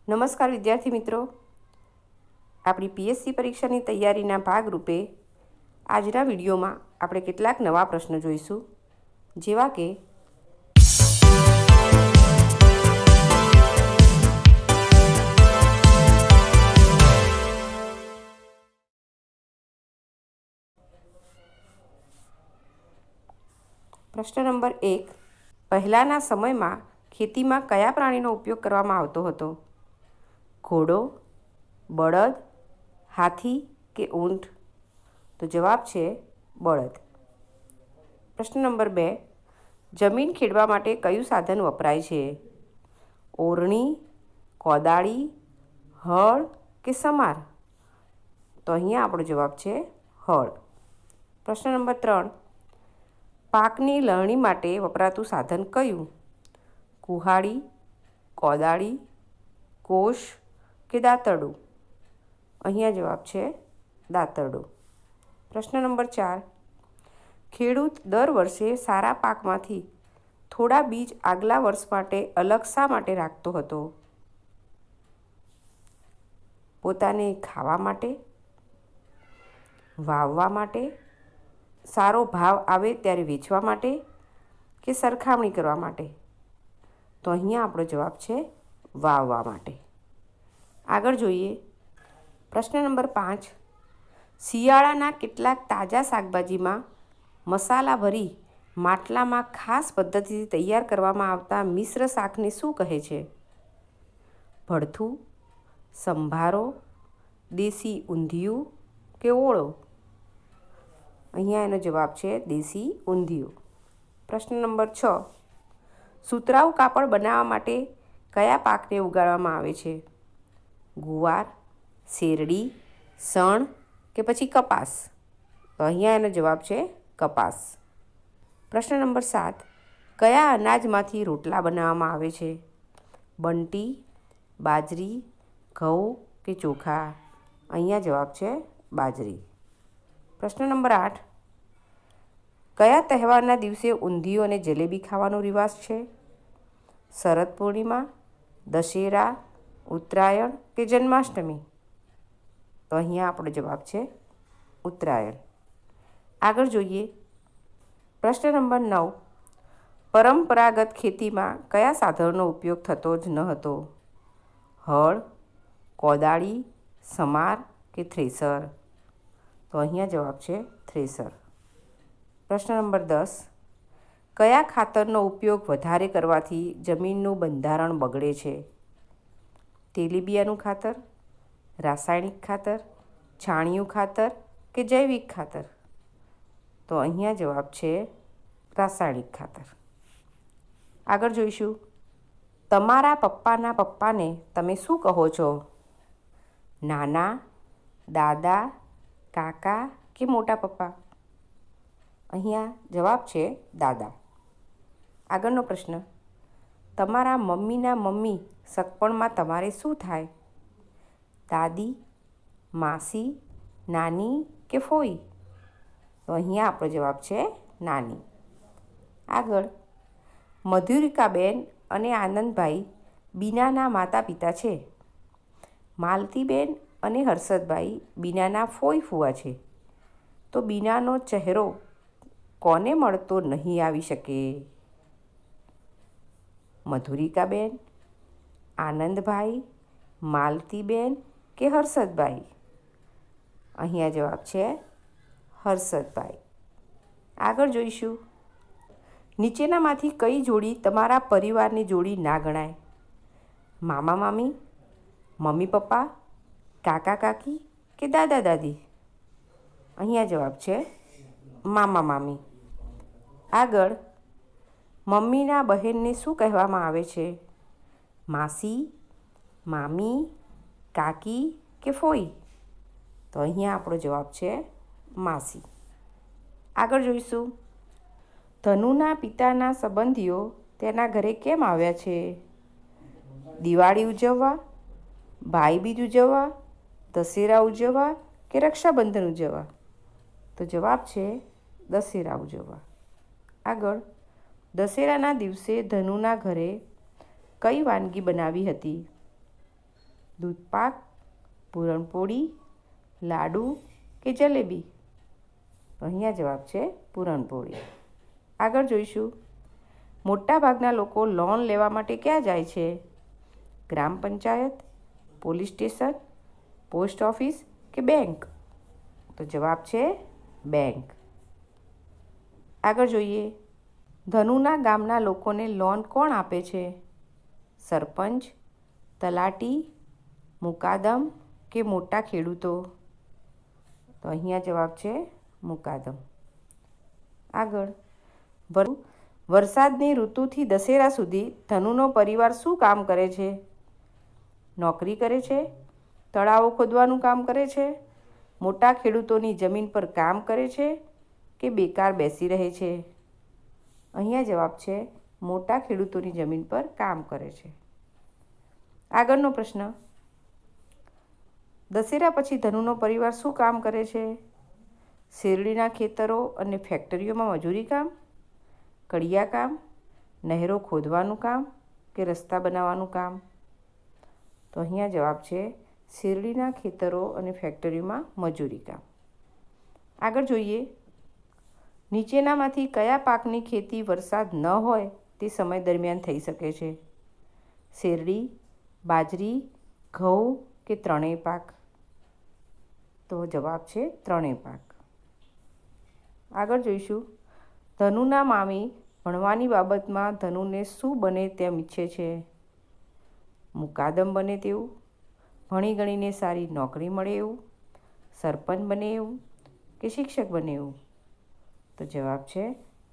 નમસ્કાર વિદ્યાર્થી મિત્રો, આપણી પીએસસી પરીક્ષાની તૈયારીના ભાગરૂપે આજના વિડીયોમાં આપણે કેટલાક નવા પ્રશ્નો જોઈશું, જેવા કે પ્રશ્ન નંબર 1, પહેલાંના સમયમાં ખેતીમાં કયા પ્રાણીનો ઉપયોગ કરવામાં આવતો હતો? ઘોડો, બળદ, હાથી કે ઊંટ? તો જવાબ છે બળદ. પ્રશ્ન નંબર 2, જમીન ખેડવા માટે કયું સાધન વપરાય છે? ઓરણી, કોદાળી, હળ કે સમાર? તો અહીંયા આપણો જવાબ છે હળ. પ્રશ્ન નંબર 3, પાકની લણણી માટે વપરાતું સાધન કયું? કુહાડી, કોદાળી, કોશ કે દાતરડું? અહીંયા જવાબ છે દાતરડું. પ્રશ્ન નંબર 4, ખેડૂત દર વર્ષે સારા પાકમાંથી થોડા બીજ આગલા વર્ષ માટે અલગ શા માટે રાખતો હતો? પોતાને ખાવા માટે, વાવવા માટે, સારો ભાવ આવે ત્યારે વેચવા માટે કે સરખામણી કરવા માટે? તો અહીંયા આપણો જવાબ છે વાવવા માટે. આગળ જોઈએ પ્રશ્ન નંબર 5, શિયાળાના કેટલાક તાજા શાકભાજીમાં મસાલા ભરી માટલામાં ખાસ પદ્ધતિથી તૈયાર કરવામાં આવતા મિશ્ર શાકને શું કહે છે? ભડથું, સંભારો, દેશી ઊંધિયું કે ઓળો? અહીંયા એનો જવાબ છે દેશી ઊંધિયું. પ્રશ્ન નંબર 6, સુતરાઉ કાપડ બનાવવા માટે કયા પાકને ઉગાડવામાં આવે છે? ગુવાર, શેરડી, શણ કે પછી કપાસ? તો અહીંયા એનો જવાબ છે કપાસ. પ્રશ્ન નંબર 7, કયા અનાજમાંથી રોટલા બનાવવામાં આવે છે? બંટી, બાજરી, ઘઉં કે ચોખા? અહીંયા જવાબ છે બાજરી. પ્રશ્ન નંબર 8, કયા તહેવારના દિવસે ઊંધિયું અને જલેબી ખાવાનો રિવાજ છે? શરદ પૂર્ણિમા, દશેરા, ઉત્તરાયણ કે જન્માષ્ટમી? તો અહીંયા આપણો જવાબ છે ઉત્તરાયણ. આગળ જોઈએ પ્રશ્ન નંબર 9, પરંપરાગત ખેતીમાં કયા સાધનોનો ઉપયોગ થતો જ ન હતો? હળ, કોદાળી, સમાર કે થ્રેસર? તો અહીંયા જવાબ છે થ્રેસર. પ્રશ્ન નંબર 10, કયા ખાતરનો ઉપયોગ વધારે કરવાથી જમીનનું બંધારણ બગડે છે? તેલીબિયાનું ખાતર, રાસાયણિક ખાતર, છાણિયું ખાતર કે જૈવિક ખાતર? તો અહીંયા જવાબ છે રાસાયણિક ખાતર. આગળ જોઈશું તમારા પપ્પાના પપ્પાને તમે શું કહો છો? નાના, દાદા, કાકા કે મોટા પપ્પા? અહીંયા જવાબ છે દાદા. આગળનો પ્રશ્ન, તમારા મમ્મીના મમ્મી સગપણમાં તમારે શું થાય? દાદી, માસી, નાની કે ફોઈ? તો અહીંયા આપણો જવાબ છે નાની. આગળ, મધુરિકાબેન અને આનંદભાઈ બીનાના માતા પિતા છે. માલતીબેન અને હર્ષદભાઈ બીનાના ફોઈ ફુવા છે. તો બીનાનો ચહેરો કોને મળતો નહીં આવી શકે? મધુરિકાબેન, આનંદભાઈ, માલતીબેન કે હર્ષદભાઈ? અહીંયા જવાબ છે હર્ષદભાઈ. આગળ જોઈશું નીચેનામાંથી કઈ જોડી તમારા પરિવારની જોડી ના ગણાય? મામા મામી, મમ્મી પપ્પા, કાકા કાકી કે દાદા દાદી? અહીંયા જવાબ છે મામા મામી. આગળ, મમ્મીના બહેનને શું કહેવામાં આવે છે? માસી, મામી, કાકી કે ફોઈ? તો અહીંયા આપણો જવાબ છે માસી. આગળ જોઈશું ધનુના પિતાના સંબંધીઓ તેના ઘરે કેમ આવ્યા છે? દિવાળી ઉજવવા, ભાઈ બીજ ઉજવવા, દશેરા ઉજવવા કે રક્ષાબંધન ઉજવવા? તો જવાબ છે દશેરા ઉજવવા. આગળ, દશેરાના દિવસે ધનુના ઘરે કઈ વાનગી બનાવી હતી? દૂધપાક, પૂરણપોળી, લાડુ કે જલેબી? તો અહીંયા જવાબ છે પૂરણપોળી. આગળ જોઈશું, મોટાભાગના લોકો લોન લેવા માટે ક્યાં જાય છે? ગ્રામ panchayat, police station, post office કે બેંક? તો જવાબ છે બેંક. આગળ જોઈએ, ધનુના ગામના લોકોને લોન કોણ આપે છે? સરપંચ, તલાટી, મુકાદમ કે મોટા ખેડૂતો? તો અહીંયા જવાબ છે મુકાદમ. આગળ, વરસાદની ઋતુથી દશેરા સુધી ધનુનો પરિવાર શું કામ કરે છે? નોકરી કરે છે, તળાવો ખોદવાનું કામ કરે છે, મોટા ખેડૂતોની જમીન પર કામ કરે છે કે બેકાર બેસી રહે છે? અહીંયા જવાબ છે મોટા ખેડૂતોની જમીન પર કામ કરે છે. આગળનો પ્રશ્ન, દશેરા પછી ધનુનો પરિવાર શું કામ કરે છે? શેરડીના ખેતરો અને ફેક્ટરીઓમાં મજૂરી કામ, કડિયા કામ, નહેરો ખોદવાનું કામ કે રસ્તા બનાવવાનું કામ? તો અહીંયા જવાબ છે શેરડીના ખેતરો અને ફેક્ટરીમાં મજૂરી કામ. આગળ જોઈએ, નીચેનામાંથી કયા પાકની ખેતી વરસાદ ન હોય તે સમય દરમિયાન થઈ શકે છે? શેરડી, બાજરી, ઘઉં કે ત્રણેય પાક? તો જવાબ છે ત્રણેય પાક. આગળ જોઈશું, ધનુના મામી ભણવાની બાબતમાં ધનુને શું બને તેમ ઈચ્છે છે? મુકાદમ બને તેવું, ભણી ગણીને સારી નોકરી મળે એવું, સરપંચ બને એવું કે શિક્ષક બને એવું? તો જવાબ છે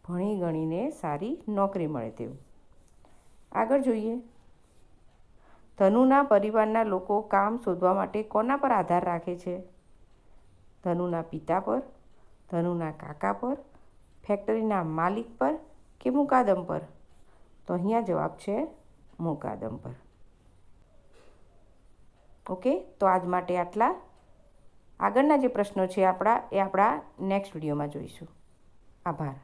ભણી ગણીને સારી નોકરી મળે તેવું. આગળ જોઈએ, ધનુના પરિવારના લોકો કામ શોધવા માટે કોના પર આધાર રાખે છે? ધનુના પિતા પર, ધનુના કાકા પર, ફેક્ટરીના માલિક પર કે મુકાદમ પર? તો અહીંયા જવાબ છે મુકાદમ પર. ઓકે, તો આજ માટે આટલા. આગળના જે પ્રશ્નો છે એ આપણા નેક્સ્ટ વિડીયોમાં જોઈશું. આભાર.